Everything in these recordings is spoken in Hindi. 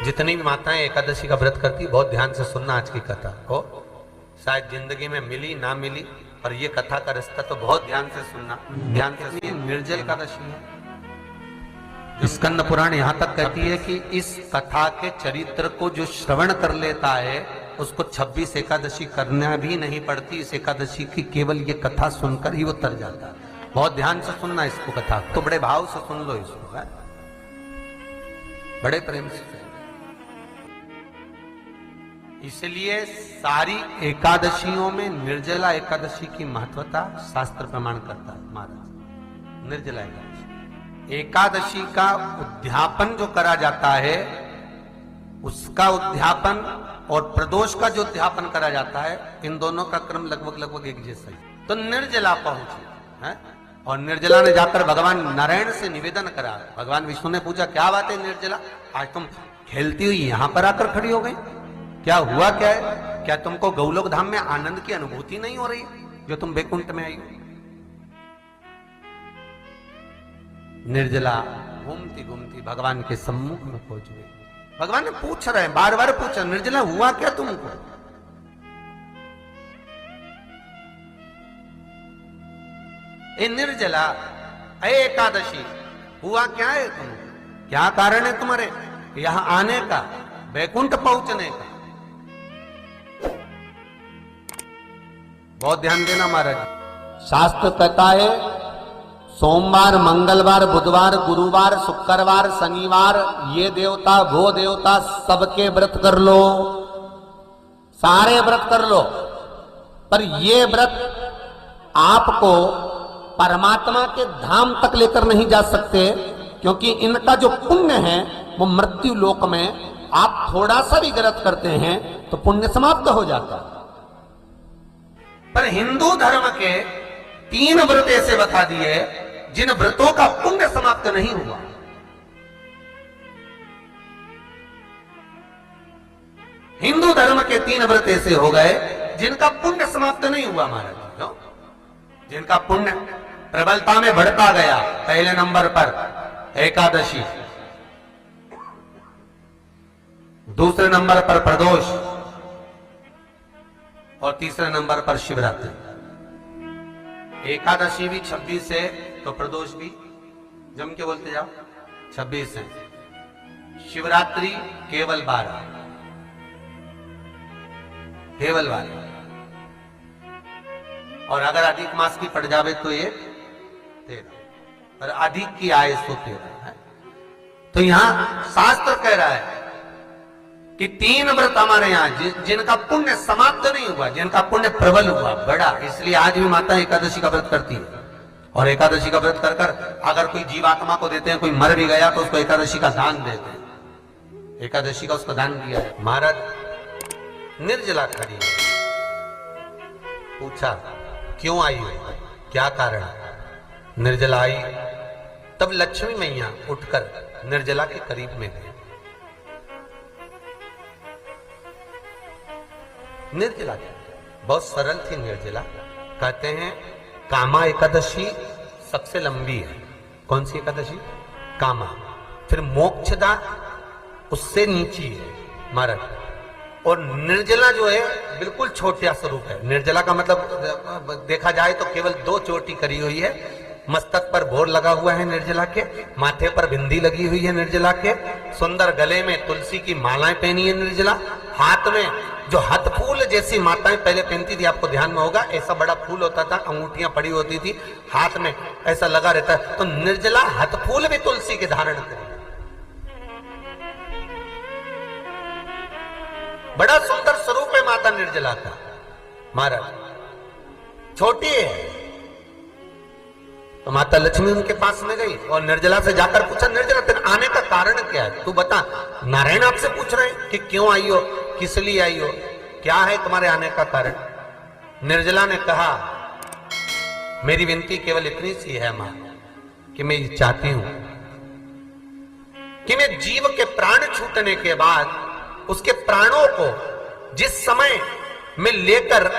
जितनी भी माताएं एकादशी का व्रत करती, बहुत ध्यान से सुनना आज की कथा को। शायद जिंदगी में मिली ना मिली, पर ये कथा का रिश्ता तो बहुत ध्यान से सुनना। ध्यान से निर्जल एकादशी है। स्कंद पुराण यहां तक कहती है कि इस कथा के चरित्र को जो श्रवण कर लेता है उसको 26 एकादशी करना भी नहीं पड़ती। इस एकादशी की केवल ये कथा सुनकर ही वो तर जाता है। बहुत ध्यान से सुनना इसको, कथा तो बड़े भाव से सुन लो इसको, है? बड़े प्रेम से। इसलिए सारी एकादशियों में निर्जला एकादशी की महत्वता शास्त्र प्रमाण करता है महाराज। निर्जला एकादशी, एकादशी का उद्यापन जो करा जाता है, उसका उद्यापन और प्रदोष का जो उद्यापन करा जाता है, इन दोनों का क्रम लगभग एक जैसा ही। तो निर्जला पहुंचे है, और निर्जला ने जाकर भगवान नारायण से निवेदन करा। भगवान विष्णु ने पूछा, क्या बात है निर्जला, आज तुम खेलती हुई यहां पर आकर खड़ी हो गई, क्या हुआ, क्या है? क्या तुमको गौलोक धाम में आनंद की अनुभूति नहीं हो रही जो तुम बैकुंठ में आई हो? निर्जला घूमती घूमती भगवान के सम्मुख में पहुंच गई। भगवान ने पूछ रहे हैं, बार बार पूछा, निर्जला हुआ क्या तुमको? ए निर्जला, ए एकादशी, हुआ क्या है तुमको? क्या कारण है तुम्हारे यहां आने का, बैकुंठ पहुंचने का? बहुत ध्यान देना महाराज। शास्त्र कहता है सोमवार, मंगलवार, बुधवार, गुरुवार, शुक्रवार, शनिवार, ये देवता वो देवता सबके व्रत कर लो, सारे व्रत कर लो, पर ये व्रत आपको परमात्मा के धाम तक लेकर नहीं जा सकते, क्योंकि इनका जो पुण्य है वो मृत्यु लोक में आप थोड़ा सा भी व्रत करते हैं तो पुण्य समाप्त हो जाता है। पर हिंदू धर्म के 3 व्रत ऐसे बता दिए जिन व्रतों का पुण्य समाप्त नहीं हुआ। हिंदू धर्म के 3 व्रत ऐसे हो गए जिनका पुण्य समाप्त नहीं हुआ महाराज। जिनका पुण्य प्रबलता में बढ़ता गया। पहले नंबर पर एकादशी, दूसरे नंबर पर प्रदोष, और तीसरे नंबर पर शिवरात्रि। एकादशी भी 26 है तो प्रदोष भी जम के बोलते जाओ 26 है। शिवरात्रि केवल 12, केवल 12, और अगर अधिक मास की पड़ जावे तो ये 13, और अधिक की आए तो 13 है। तो यहां शास्त्र कह रहा है कि 3 व्रत हमारे यहाँ जिनका पुण्य समाप्त नहीं हुआ, जिनका पुण्य प्रबल हुआ, बड़ा। इसलिए आज भी माता एकादशी का व्रत करती है, और एकादशी का व्रत कर कर अगर कोई जीवात्मा को देते हैं, कोई मर भी गया तो उसको एकादशी का दान देते हैं। एकादशी का उसको दान दिया है। महाराज निर्जला खड़ी है, पूछा क्यों आई हो, क्या कारण? निर्जला आई, तब लक्ष्मी मैया उठकर निर्जला के करीब में गई। निर्जला बहुत सरल थी निर्जला। कहते हैं कामा एकादशी सबसे लंबी है। कौन सी एकादशी? कामा। फिर मोक्षदा उससे नीची है महाराज। और निर्जला जो है बिल्कुल छोटा स्वरूप है। निर्जला का मतलब देखा जाए तो केवल 2 चोटी करी हुई है। मस्तक पर भोर लगा हुआ है निर्जला के, माथे पर बिंदी लगी हुई है निर्जला के, सुंदर गले में तुलसी की मालाएं पहनी है निर्जला, हाथ में जो हाथ फूल जैसी माताएं पहले पहनती थी, आपको ध्यान में होगा, ऐसा बड़ा फूल होता था, अंगूठियां पड़ी होती थी, हाथ में ऐसा लगा रहता है। तो निर्जला हाथ फूल भी तुलसी के धारण करी। बड़ा सुंदर स्वरूप है माता निर्जला का महाराज। छोटी है तो माता लक्ष्मी उनके पास में गई और निर्जला से जाकर पूछा, निर्जला तेरे आने का कारण क्या है, तू बता। नारायण आपसे पूछ रहे हैं कि क्यों आई हो, किस लिए आई हो, क्या है तुम्हारे आने का कारण? निर्जला ने कहा, मेरी विनती केवल इतनी सी है मां, कि मैं ये चाहती हूं कि मैं जीव के प्राण छूटने के बाद उसके प्राणों को जिस समय मैं लेकर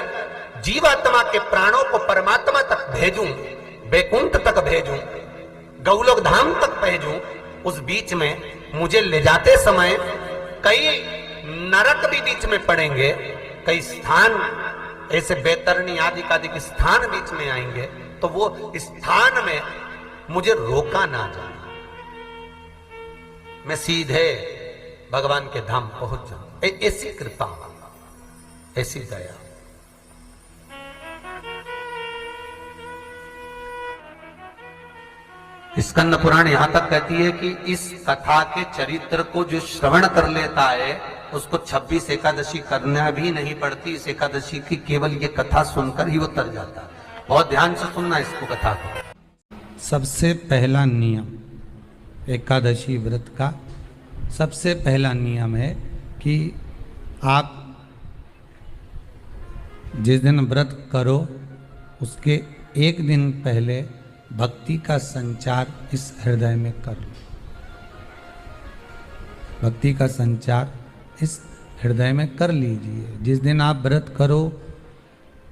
जीवात्मा के प्राणों को परमात्मा तक भेजूं, बैकुंठ तक भेजूं, गौलोक धाम तक भेजूं, उस बीच में मुझे ले जाते समय कई नरक भी बीच में पड़ेंगे, कई स्थान ऐसे बैतरणी आदि के स्थान बीच में आएंगे, तो वो स्थान में मुझे रोका ना जाना, मैं सीधे भगवान के धाम पहुंच जाऊं। ऐसी कृपा, ऐसी दया। स्कंद पुराण यहां तक कहती है कि इस कथा के चरित्र को जो श्रवण कर लेता है उसको 26 एकादशी करना भी नहीं पड़ती। इस एकादशी की केवल ये कथा सुनकर ही वो तर जाता है। बहुत ध्यान से सुनना इसको, कथा को। सबसे पहला नियम एकादशी व्रत का, सबसे पहला नियम है कि आप जिस दिन व्रत करो उसके एक दिन पहले भक्ति का संचार इस हृदय में कर लो। भक्ति का संचार इस हृदय में कर लीजिए। जिस दिन आप व्रत करो,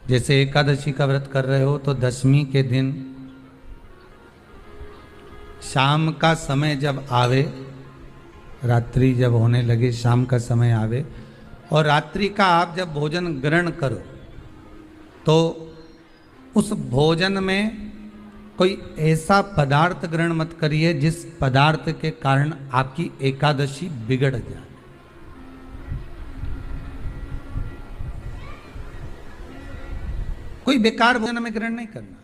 जैसे एकादशी का व्रत कर रहे हो तो दशमी के दिन शाम का समय जब आवे, रात्रि जब होने लगे, शाम का समय आवे और रात्रि का आप जब भोजन ग्रहण करो तो उस भोजन में कोई ऐसा पदार्थ ग्रहण मत करिए जिस पदार्थ के कारण आपकी एकादशी बिगड़ जाए। कोई बेकार भोजन में ग्रहण नहीं करना,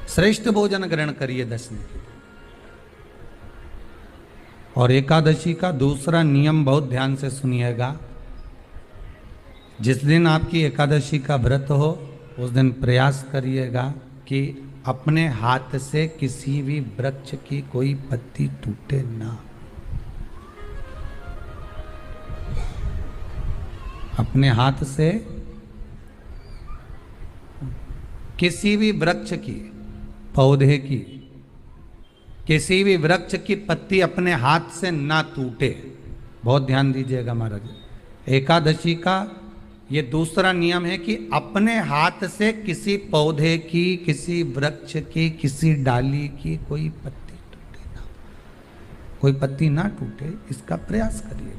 श्रेष्ठ भोजन ग्रहण करिए दशमी के दिन। और एकादशी का दूसरा नियम बहुत ध्यान से सुनिएगा। जिस दिन आपकी एकादशी का व्रत हो उस दिन प्रयास करिएगा कि अपने हाथ से किसी भी वृक्ष की कोई पत्ती टूटे ना। अपने हाथ से किसी भी वृक्ष की, पौधे की, किसी भी वृक्ष की पत्ती अपने हाथ से ना टूटे। बहुत ध्यान दीजिएगा महाराज। एकादशी का ये दूसरा नियम है कि अपने हाथ से किसी पौधे की, किसी वृक्ष की, किसी डाली की कोई पत्ती टूटे ना, कोई पत्ती ना टूटे, इसका प्रयास करिए।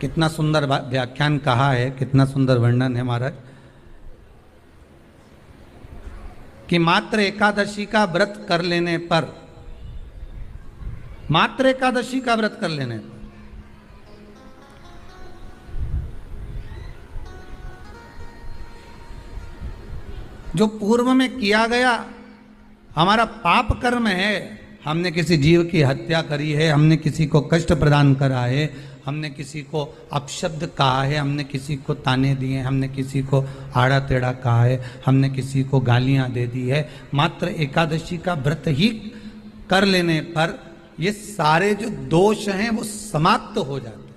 कितना सुंदर व्याख्यान कहा है, कितना सुंदर वर्णन है महाराज कि मात्र एकादशी का व्रत कर लेने पर, मात्र एकादशी का व्रत कर लेने पर जो पूर्व में किया गया हमारा पाप कर्म है, हमने किसी जीव की हत्या करी है, हमने किसी को कष्ट प्रदान करा है, हमने किसी को अपशब्द कहा है, हमने किसी को ताने दिए, हमने किसी को आड़ा टेढ़ा कहा है, हमने किसी को गालियां दे दी है, मात्र एकादशी का व्रत ही कर लेने पर ये सारे जो दोष हैं वो समाप्त हो जाते हैं।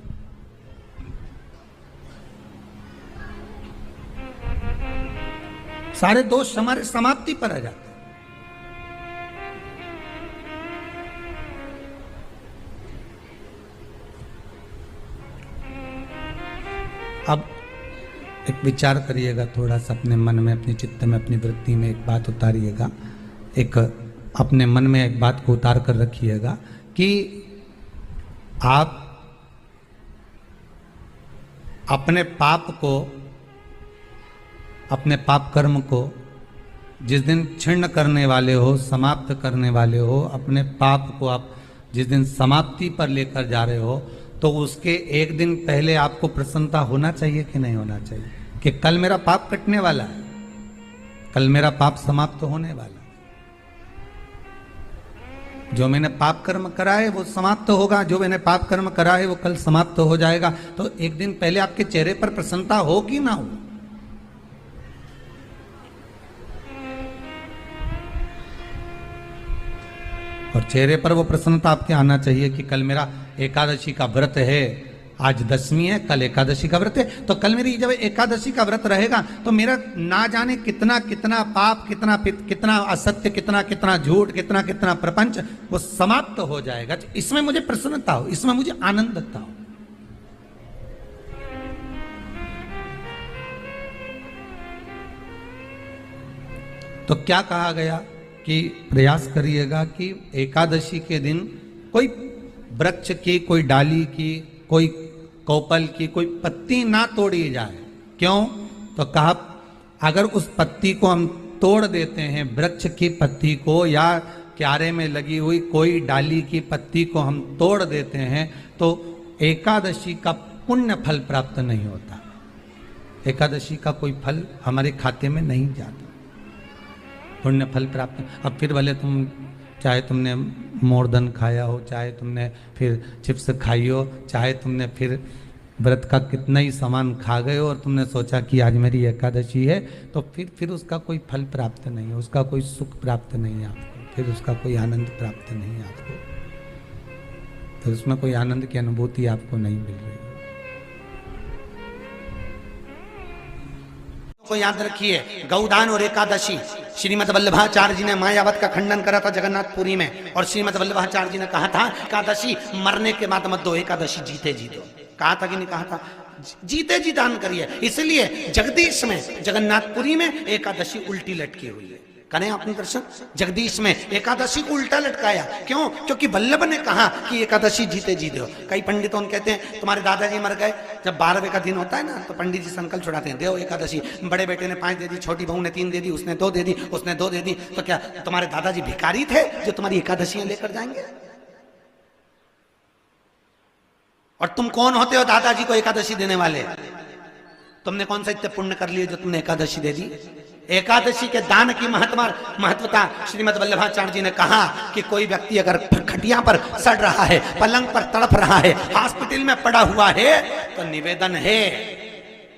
सारे दोष हमारे समाप्ति पर आ जाते हैं। अब एक विचार करिएगा थोड़ा सा अपने मन में, अपने चित्त में, अपनी वृत्ति में एक बात उतारिएगा। एक अपने मन में एक बात को उतार कर रखिएगा कि आप अपने पाप को, अपने पाप कर्म को जिस दिन छिन्न करने वाले हो, समाप्त करने वाले हो, अपने पाप को आप जिस दिन समाप्ति पर लेकर जा रहे हो, तो उसके एक दिन पहले आपको प्रसन्नता होना चाहिए कि नहीं होना चाहिए कि कल मेरा पाप कटने वाला है, कल मेरा पाप समाप्त होने वाला है। जो मैंने पाप कर्म करा है वो समाप्त होगा, जो मैंने पाप कर्म करा है वो कल समाप्त हो जाएगा। तो एक दिन पहले आपके चेहरे पर प्रसन्नता हो कि ना हो? और चेहरे पर वो प्रसन्नता आपके आना चाहिए कि कल मेरा एकादशी का व्रत है, आज दशमी है, कल एकादशी का व्रत है, तो कल मेरी जब एकादशी का व्रत रहेगा तो मेरा ना जाने कितना कितना पाप, कितना असत्य, कितना झूठ, कितना प्रपंच वो समाप्त हो जाएगा। इसमें मुझे प्रसन्नता हो, इसमें मुझे आनंदता हो। तो क्या कहा गया कि प्रयास करिएगा कि एकादशी के दिन कोई वृक्ष की, कोई डाली की, कोई कोपल की कोई पत्ती ना तोड़ी जाए। क्यों? तो कहा अगर उस पत्ती को हम तोड़ देते हैं, वृक्ष की पत्ती को या क्यारे में लगी हुई कोई डाली की पत्ती को हम तोड़ देते हैं, तो एकादशी का पुण्य फल प्राप्त नहीं होता। एकादशी का कोई फल हमारे खाते में नहीं जाता, पुण्य फल प्राप्त। अब फिर भले तुम चाहे तुमने मोरधन खाया हो, चाहे तुमने फिर चिप्स खाई हो, चाहे तुमने फिर व्रत का कितना ही सामान खा गए हो और तुमने सोचा कि आज मेरी एकादशी है, तो फिर उसका कोई फल प्राप्त नहीं है, उसका कोई सुख प्राप्त नहीं है आपको, फिर उसका कोई आनंद प्राप्त नहीं है आपको, तो उसमें कोई आनंद की अनुभूति आपको नहीं मिल रही। को याद रखिए, गौदान और एकादशी। श्रीमद् वल्लभाचार्य जी ने मायावत का खंडन करा था जगन्नाथपुरी में, और श्रीमद् वल्लभाचार्य जी ने कहा था एकादशी मरने के बाद मत दो, एकादशी जीते जी दो। कहा था कि नहीं कहा था? जीते जी दान करिए। इसलिए जगदीश में, जगन्नाथपुरी में एकादशी उल्टी लटकी हुई है। करें आपने दर्शन? जगदीश में एकादशी को उल्टा लटकाया। क्यों? क्योंकि वल्लभ ने कहा कि एकादशी जीते जी दो। कई पंडितों कहते हैं तुम्हारे दादाजी मर गए, जब 12वें का दिन होता है ना तो पंडित जी संकल्प छुड़ाते हैं, देव एकादशी। बड़े बेटे ने 5 दे दी, छोटी बहू ने 3 दे दी, उसने 2 दे दी, उसने 2 दे दी, तो क्या तुम्हारे दादाजी भिखारी थे जो तुम्हारी एकादशियां लेकर जाएंगे? और तुम कौन होते हो दादाजी को एकादशी देने वाले? तुमने कौन सा इतने पुण्य कर लिए जो तुमने एकादशी दे दी? एकादशी के दान की महत्वता श्रीमद् वल्लभाचार्य जी ने कहा कि कोई व्यक्ति अगर खटिया पर सड़ रहा है, पलंग पर तड़प रहा है, हॉस्पिटल में पड़ा हुआ है, तो निवेदन है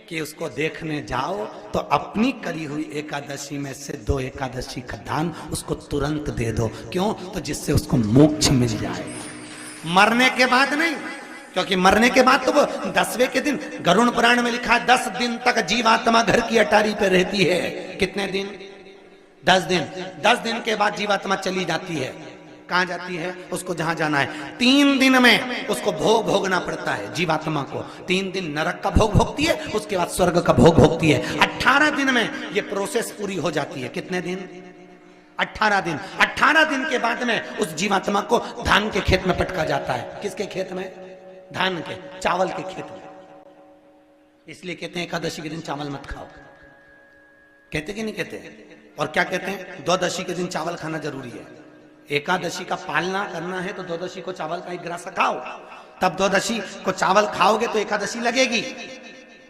कि उसको देखने जाओ तो अपनी करी हुई एकादशी में से 2 एकादशी का दान उसको तुरंत दे दो। क्यों? तो जिससे उसको मोक्ष मिल जाए, मरने के बाद नहीं। क्योंकि मरने के बाद तो वो 10वें के दिन, गरुड़ पुराण में लिखा है 10 दिन तक जीवात्मा घर की अटारी पे रहती है। कितने दिन? 10 दिन। 10 दिन के बाद जीवात्मा चली जाती है। कहां जाती है? उसको जहां जाना है। 3 दिन में उसको भोग भोगना पड़ता है जीवात्मा को। 3 दिन नरक का भोग भोगती है, उसके बाद स्वर्ग का भोग भोगती है। 18 दिन में ये प्रोसेस पूरी हो जाती है। कितने दिन? 18 दिन। 18 दिन के बाद में उस जीवात्मा को धान के खेत में पटका जाता है। किसके खेत में? धान के, चावल के खेत में। इसलिए कहते हैं एकादशी के दिन चावल मत खाओ। कहते कि नहीं कहते? और क्या कहते हैं? द्वादशी के दिन चावल खाना जरूरी है। एकादशी का पालना करना है तो द्वादशी को चावल का 1 ग्रास खाओ, तब द्वादशी को चावल खाओगे तो एकादशी लगेगी।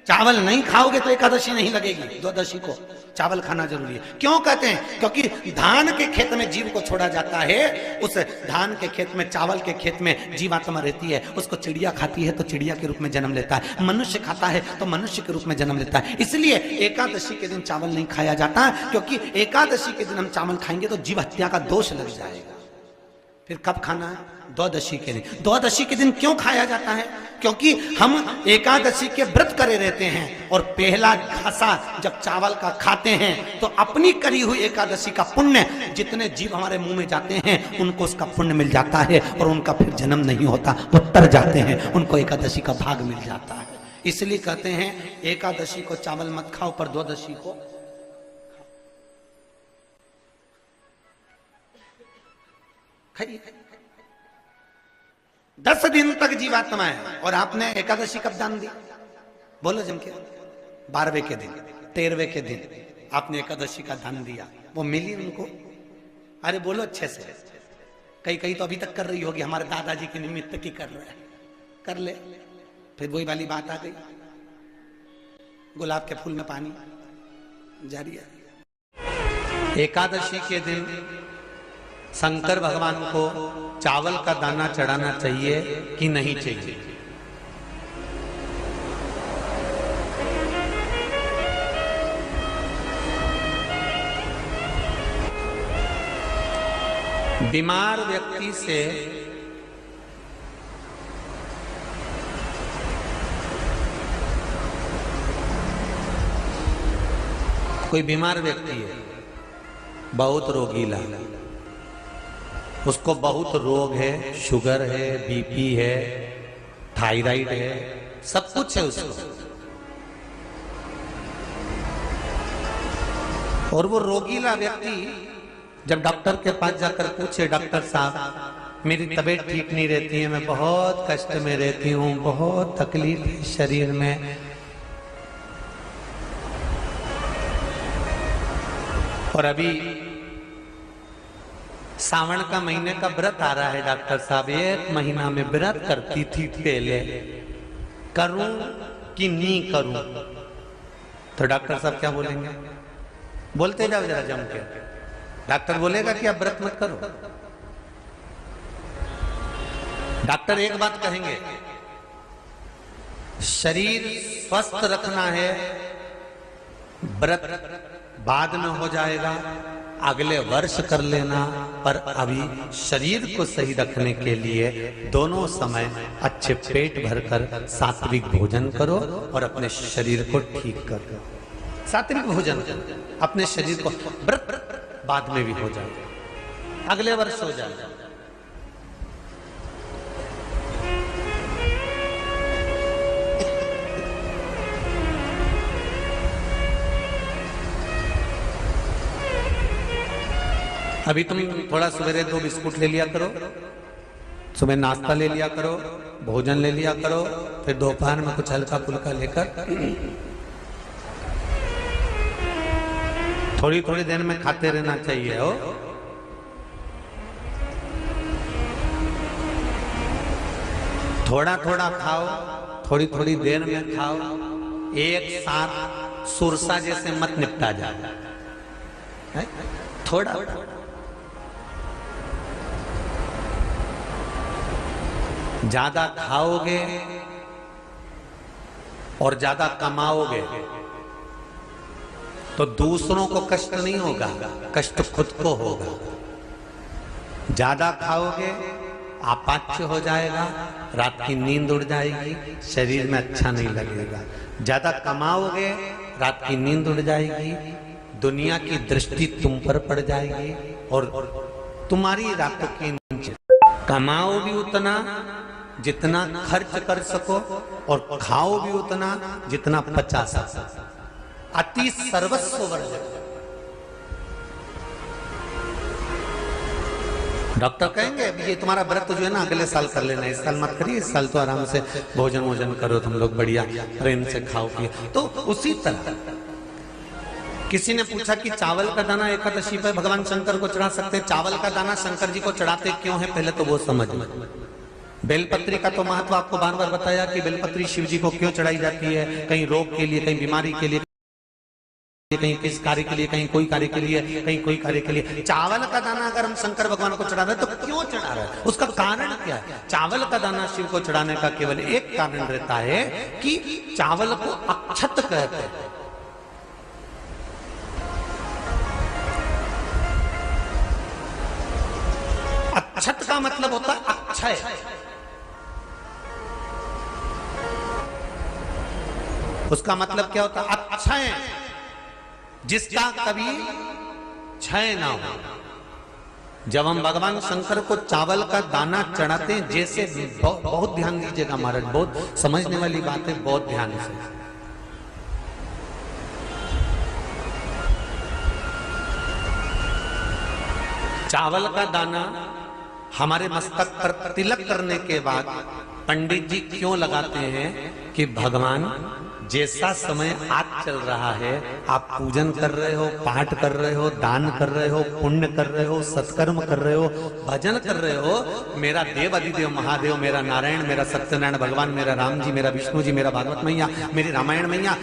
चावल नहीं खाओगे तो एकादशी नहीं लगेगी। द्वादशी को चावल खाना जरूरी है। क्यों कहते हैं? क्योंकि धान के खेत में जीव को छोड़ा जाता है, उस धान के खेत में, चावल के खेत में जीवात्मा रहती है। उसको चिड़िया खाती है तो चिड़िया के रूप में जन्म लेता है, मनुष्य खाता है तो मनुष्य के रूप में जन्म लेता है। इसलिए एकादशी के दिन चावल नहीं खाया जाता, क्योंकि एकादशी के दिन हम चावल खाएंगे तो जीव हत्या का दोष लग जाएगा। फिर कब खाना है? द्वादशी के दिन। द्वादशी के दिन क्यों खाया जाता है? क्योंकि हम एकादशी के व्रत करे रहते हैं, और पहला घासा जब चावल का खाते हैं तो अपनी करी हुई एकादशी का पुण्य, जितने जीव हमारे मुंह में जाते हैं उनको उसका पुण्य मिल जाता है, और उनका फिर जन्म नहीं होता, वो तर जाते हैं, उनको एकादशी का भाग मिल जाता है। इसलिए कहते हैं एकादशी को चावल मत खाओ, पर द्वादशी को खाइए। 10 दिन तक जीवात्मा है, और आपने एकादशी कब दान दी? बोलो जम के। 12वें के दिन, 13वें के दिन आपने एकादशी का दान दिया, वो मिली उनको? अरे बोलो अच्छे से। कई तो अभी तक कर रही होगी, हमारे दादाजी के निमित्त की कर रहे हैं, कर ले। फिर वही वाली बात आ गई, गुलाब के फूल में पानी जारी है। एकादशी के दिन शंकर भगवान को चावल का दाना चढ़ाना चाहिए कि नहीं चाहिए? बीमार व्यक्ति से कोई बीमार व्यक्ति है, बहुत रोगीला, उसको बहुत रोग है, शुगर है, बीपी है, थायराइड है, सब कुछ है उसको। और वो रोगीला व्यक्ति जब डॉक्टर के पास जाकर पूछे, डॉक्टर साहब मेरी तबीयत ठीक नहीं रहती है, मैं बहुत कष्ट में रहती हूँ, बहुत तकलीफ है शरीर में, और अभी सावन का महीने का व्रत आ रहा है डॉक्टर साहब, 1 महीना में व्रत करती थी पहले, करूं कि नहीं करूं? तो डॉक्टर साहब क्या बोलेंगे? बोलते जाओ जरा जम के। डॉक्टर बोलेगा कि आप व्रत मत करो। डॉक्टर एक बात कहेंगे, शरीर स्वस्थ रखना है, व्रत बाद में हो जाएगा, अगले वर्ष कर लेना, पर अभी शरीर को सही रखने के लिए दोनों समय अच्छे पेट भरकर सात्विक भोजन करो और अपने शरीर को ठीक करो। सात्विक भोजन अपने शरीर को, व्रत बाद में भी हो जाए, अगले वर्ष हो जाए। अभी तुम थोड़ा सवेरे 2 बिस्कुट ले लिया करो, सुबह नाश्ता ले लिया करो, भोजन ले लिया करो, फिर दोपहर में कुछ हल्का फुल्का लेकर थोड़ी थोड़ी देर में खाते रहना चाहिए हो। थोड़ा थोड़ा खाओ, थोड़ी थोड़ी देर में खाओ, एक साथ सुरसा जैसे मत निपटा जाए, थोड़ा ज्यादा खाओगे और ज्यादा कमाओगे तो दूसरों को कष्ट नहीं होगा, कष्ट खुद को होगा। ज्यादा खाओगे अपाच्य हो जाएगा, रात की नींद उड़ जाएगी, शरीर में अच्छा नहीं लगेगा। ज्यादा कमाओगे, रात की नींद उड़ जाएगी, दुनिया की दृष्टि तुम पर पड़ जाएगी और तुम्हारी रातों की नींद। कमाओ भी उतना जितना खर्च कर सको और खाओ भी उतना जितना पचा सको। अति सर्वस्व वर्जक। डॉक्टर कहेंगे ये तुम्हारा व्रत जो है ना अगले साल कर लेना, इस साल मत करिए, इस साल तो आराम से भोजन वोजन करो तुम लोग, बढ़िया प्रेम से खाओ पिए। तो उसी तरह किसी ने पूछा कि चावल का दाना एकादशी पर भगवान शंकर को चढ़ा सकते हैं, चावल का दाना शंकर जी को चढ़ाते क्यों है, पहले तो वो समझ। बेलपत्री का तो महत्व आपको बार बार बताया कि बेलपत्री शिव जी को क्यों चढ़ाई जाती है, कहीं रोग के लिए, कहीं बीमारी के लिए, कहीं किस कार्य के लिए, कहीं कोई कार्य के लिए, कहीं कोई कार्य के लिए। चावल का दाना अगर हम शंकर भगवान को चढ़ा रहे हैं तो क्यों चढ़ा रहे हैं, उसका कारण क्या है? चावल का दाना शिव को चढ़ाने का केवल एक कारण रहता है कि चावल को अक्षत कहते हैं। अक्षत का मतलब होता है अक्षय। उसका मतलब क्या होता है? अक्षय, जिसका कभी क्षय ना हो। जब हम भगवान शंकर को चावल का दाना चढ़ाते हैं, जैसे बहुत ध्यान दीजिएगा महाराज, बहुत समझने वाली बात है, बहुत ध्यान से। चावल का दाना हमारे मस्तक पर तिलक करने के बाद पंडित जी क्यों लगाते हैं कि भगवान जैसा समय आज चल रहा है, आप पूजन कर रहे हो, पाठ कर रहे हो, दान कर रहे हो, पुण्य कर रहे हो, सत्कर्म कर रहे हो, भजन कर रहे हो, मेरा देव अधिदेव महादेव, मेरा नारायण, मेरा सत्यनारायण भगवान, मेरा राम जी, मेरा विष्णु जी, मेरा भागवत मैया, मेरी रामायण मैया।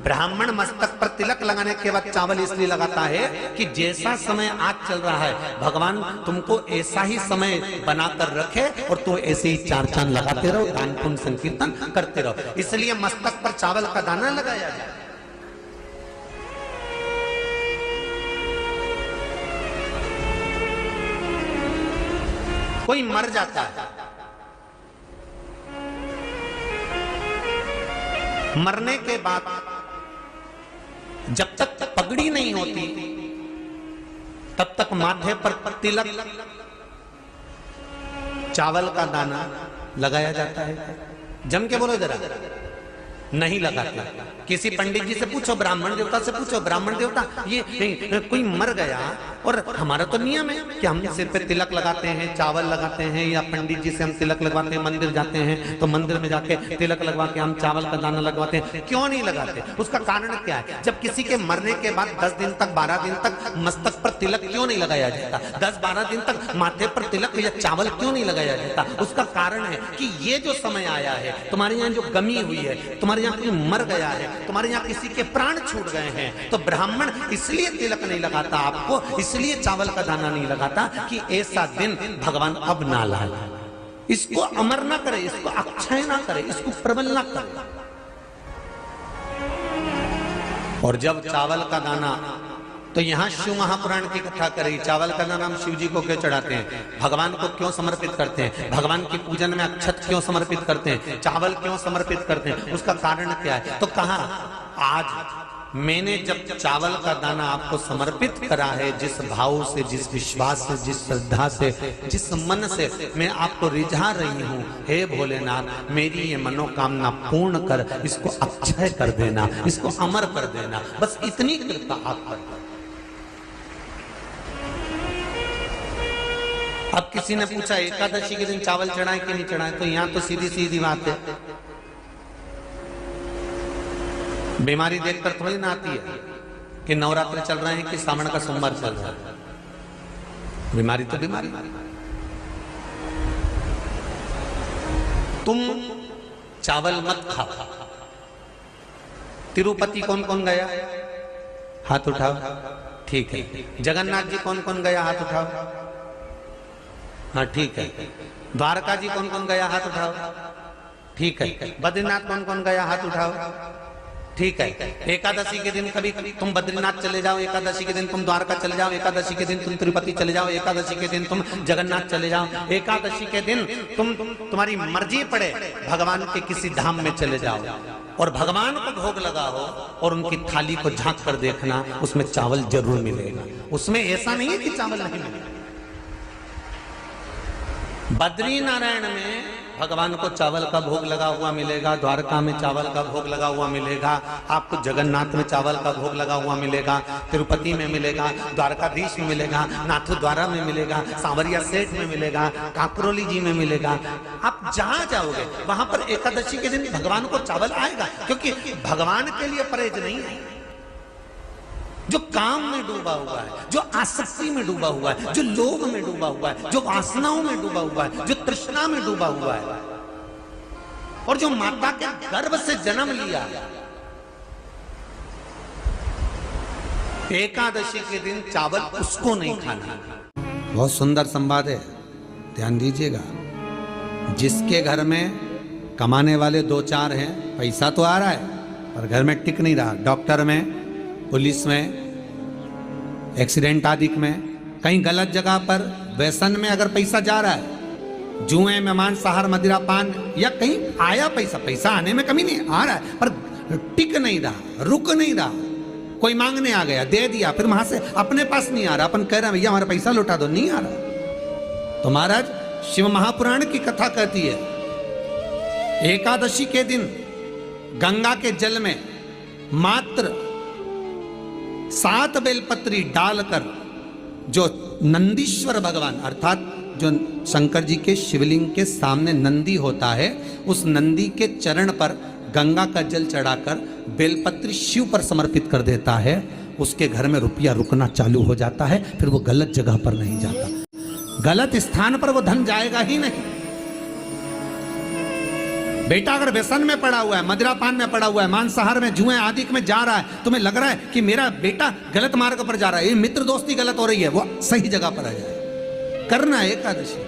ब्राह्मण मस्तक पर तिलक लगाने के बाद चावल इसलिए लगाता है कि जैसा समय आज चल रहा है, भगवान तुमको ऐसा ही समय बनाकर रखे और तुम ऐसे ही 4 चांद लगाते रहो, दान पुण्य संकीर्तन करते रहो। इसलिए मस्तक पर चावल का दाना लगाया जाए। कोई मर जाता है, मरने के बाद जब तक पगड़ी नहीं होती तब तक माथे पर तिलक, चावल का दाना लगाया जाता है। जम के बोलो जरा, नहीं लगाते। किसी पंडित जी से पूछो, ब्राह्मण देवता से पूछो, ब्राह्मण देवता ये कोई मर गया, और हमारा तो नियम है कि हम सिर पे तिलक लगाते हैं, चावल लगाते हैं, या पंडित जी से हम तिलक लगवाते हैं, मंदिर जाते हैं तो मंदिर में जाके तिलक लगवा के हम चावल का दाना लगवाते हैं। क्यों नहीं लगाते? उसका कारण क्या है? जब किसी के मरने के बाद 10 दिन तक 12 दिन तक मस्तक पर तिलक क्यों नहीं लगाया जाता? 10-12 दिन तक माथे पर तिलक या चावल क्यों नहीं लगाया जाता? उसका कारण है कि ये जो समय आया है, तुम्हारे यहाँ जो गमी हुई है, तुम्हारे यहाँ कोई मर गया है, तुम्हारे यहाँ किसी के प्राण छूट गए हैं, तो ब्राह्मण इसलिए तिलक नहीं लगाता आपको, इसलिए चावल का दाना नहीं लगाता कि ऐसा दिन भगवान अब ना लाए, इसको अमर ना करे, इसको अक्षय ना करे, इसको प्रबल ना करे। और जब चावल का दाना, तो यहां शिव महापुराण की कथा करी, चावल का दाना हम शिव जी को क्यों चढ़ाते हैं, भगवान को क्यों समर्पित करते हैं, भगवान की पूजन में अक्षत क्यों समर्पित करते हैं, चावल क्यों समर्पित करते हैं, उसका कारण क्या है? तो कहा आज मैंने जब चावल का दाना आपको समर्पित करा है, जिस भाव से, जिस विश्वास से, जिस श्रद्धा से, जिस मन से मैं आपको रिझा रही हूं, हे भोलेनाथ मेरी ये मनोकामना पूर्ण कर, इसको अक्षय कर देना, इसको अमर कर देना, बस इतनी कृपा आप कर। अब किसी ने पूछा एकादशी के दिन चावल चढ़ाए कि नहीं चढ़ाए, तो यहां तो सीधी सीधी बात है, बीमारी देखकर थोड़ी ना आती है कि नवरात्र चल रहे हैं कि सावन का सोमवार चल रहा है, बीमारी तो बीमारी। तुम चावल मत खाओ। तिरुपति कौन कौन गया? हाथ उठाओ। ठीक है। जगन्नाथ जी कौन कौन गया? हाथ उठाओ। हाँ ठीक है। द्वारका जी कौन कौन गया? हाथ उठाओ। ठीक है। बद्रीनाथ कौन कौन गया? हाथ उठाओ। ठीक है। एकादशी के दिन कभी तुम बद्रीनाथ चले जाओ, एकादशी के दिन तुम द्वारका चले जाओ, एकादशी के दिन तुम तिरुपति चले जाओ, एकादशी के दिन तुम जगन्नाथ चले जाओ, एकादशी के दिन तुम्हारी मर्जी पड़े भगवान के किसी धाम में चले जाओ और भगवान को भोग लगाओ और उनकी थाली को झांक कर देखना, उसमें चावल जरूर मिलेगा। उसमें ऐसा नहीं है कि चावल नहीं मिलेगा। बद्री नारायण में भगवान को चावल का भोग लगा हुआ मिलेगा, द्वारका में चावल का भोग लगा हुआ मिलेगा, आपको जगन्नाथ में चावल का भोग लगा हुआ मिलेगा, तिरुपति में मिलेगा, द्वारकाधीश में मिलेगा, नाथद्वारा में मिलेगा, सांवरिया सेठ में मिलेगा, काकरोली जी में मिलेगा। आप जहां जाओगे वहां पर एकादशी के दिन भगवान को चावल आएगा, क्योंकि भगवान के लिए परहेज नहीं है। जो काम में डूबा हुआ है, जो आसक्ति में डूबा हुआ है, जो लोभ में डूबा हुआ है, जो वासनाओं में डूबा हुआ है, जो तृष्णा में डूबा हुआ है, और जो माता के गर्भ से जन्म लिया, एकादशी के दिन चावल उसको नहीं खाना। बहुत सुंदर संवाद है, ध्यान दीजिएगा। जिसके घर में कमाने वाले 2-4 हैं, पैसा तो आ रहा है पर घर में टिक नहीं रहा, डॉक्टर में, पुलिस में, एक्सीडेंट आदि में, कहीं गलत जगह पर व्यसन में अगर पैसा जा रहा है, जुए में, मांसाहार, मदिरा पान, या कहीं आया पैसा आने में कमी नहीं, आ रहा है पर टिक नहीं रहा, रुक नहीं रहा, कोई मांगने आ गया, दे दिया, फिर वहां से अपने पास नहीं आ रहा, अपन कह रहे हैं भैया हमारा पैसा लौटा दो, नहीं आ रहा। तो महाराज शिव महापुराण की कथा कहती है, एकादशी के दिन गंगा के जल में मात्र 7 बेलपत्री डालकर, जो नंदीश्वर भगवान अर्थात जो शंकर जी के शिवलिंग के सामने नंदी होता है, उस नंदी के चरण पर गंगा का जल चढ़ाकर बेलपत्री शिव पर समर्पित कर देता है, उसके घर में रुपया रुकना चालू हो जाता है, फिर वो गलत जगह पर नहीं जाता, गलत स्थान पर वो धन जाएगा ही नहीं। बेटा अगर व्यसन में पड़ा हुआ है, मदिरा पान में पड़ा हुआ है, मांसाहार में, जुए आदि में जा रहा है, तुम्हें लग रहा है कि मेरा बेटा गलत मार्ग पर जा रहा है, ये मित्र दोस्ती गलत हो रही है, वो सही जगह पर आ जाए। करना है एकादशी।